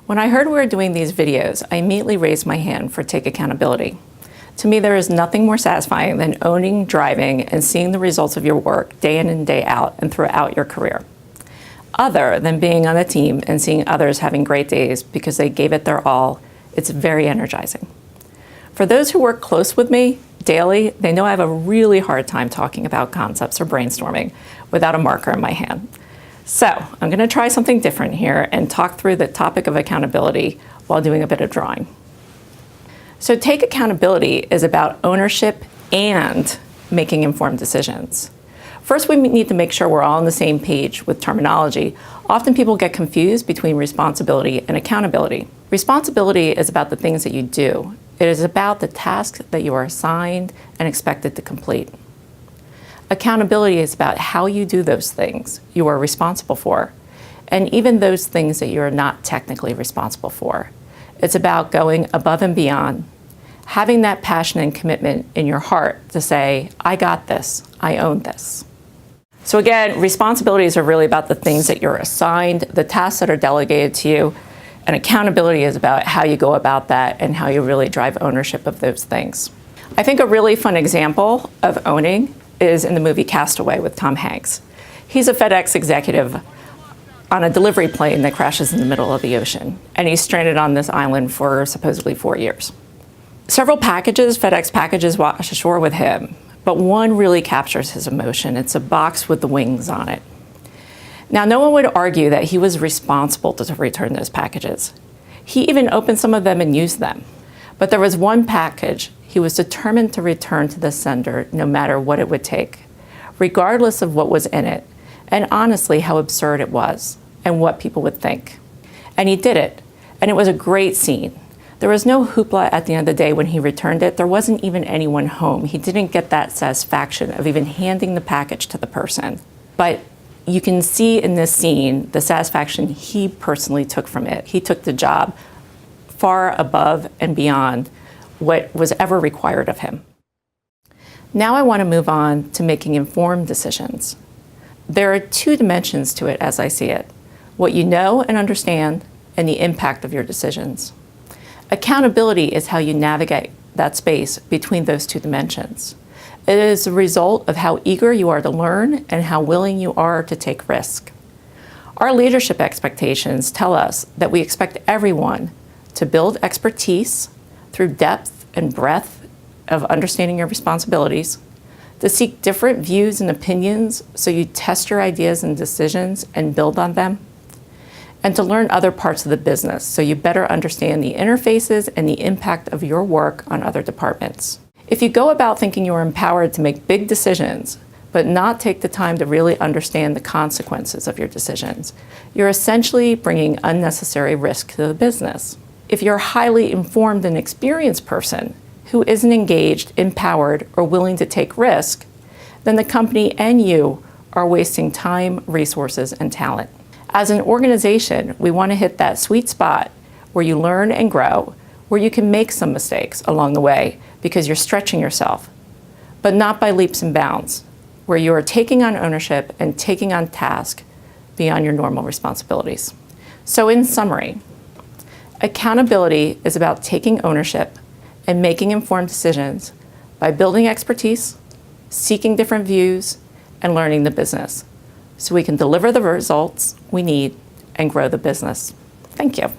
When I heard we were doing these videos, I immediately raised my hand for Take Accountability. To me, there is nothing more satisfying than owning, driving, and seeing the results of your work day in and day out and throughout your career. Other than being on a team and seeing others having great days because they gave it their all, it's very energizing. For those who work close with me daily, they know I have a really hard time talking about concepts or brainstorming without a marker in my hand. So I'm going to try something different here and talk through the topic of accountability while doing a bit of drawing. So Take Accountability is about ownership and making informed decisions. First, we need to make sure we're all on the same page with terminology. Often people get confused between responsibility and accountability. Responsibility is about the things that you do. It is about the tasks that you are assigned and expected to complete. Accountability is about how you do those things you are responsible for, and even those things that you are not technically responsible for. It's about going above and beyond, having that passion and commitment in your heart to say, I got this, I own this. So again, responsibilities are really about the things that you're assigned, the tasks that are delegated to you, and accountability is about how you go about that and how you really drive ownership of those things. I think a really fun example of owning is in the movie Castaway with Tom Hanks. He's a FedEx executive on a delivery plane that crashes in the middle of the ocean, and he's stranded on this island for supposedly 4 years. Several FedEx packages wash ashore with him, but one really captures his emotion. It's a box with the wings on it. Now, no one would argue that he was responsible to return those packages. He even opened some of them and used them. But there was one package he was determined to return to the sender no matter what it would take, regardless of what was in it, and honestly how absurd it was and what people would think. And he did it, and it was a great scene. There was no hoopla at the end of the day when he returned it. There wasn't even anyone home. He didn't get that satisfaction of even handing the package to the person. But you can see in this scene the satisfaction he personally took from it. He took the job far above and beyond what was ever required of him. Now I want to move on to making informed decisions. There are two dimensions to it as I see it: what you know and understand, and the impact of your decisions. Accountability is how you navigate that space between those two dimensions. It is a result of how eager you are to learn and how willing you are to take risk. Our leadership expectations tell us that we expect everyone to build expertise through depth and breadth of understanding your responsibilities, to seek different views and opinions so you test your ideas and decisions and build on them, and to learn other parts of the business so you better understand the interfaces and the impact of your work on other departments. If you go about thinking you are empowered to make big decisions, but not take the time to really understand the consequences of your decisions, you're essentially bringing unnecessary risk to the business. If you're a highly informed and experienced person who isn't engaged, empowered, or willing to take risk, then the company and you are wasting time, resources, and talent. As an organization, we want to hit that sweet spot where you learn and grow, where you can make some mistakes along the way because you're stretching yourself, but not by leaps and bounds, where you are taking on ownership and taking on tasks beyond your normal responsibilities. So in summary, accountability is about taking ownership and making informed decisions by building expertise, seeking different views, and learning the business so we can deliver the results we need and grow the business. Thank you.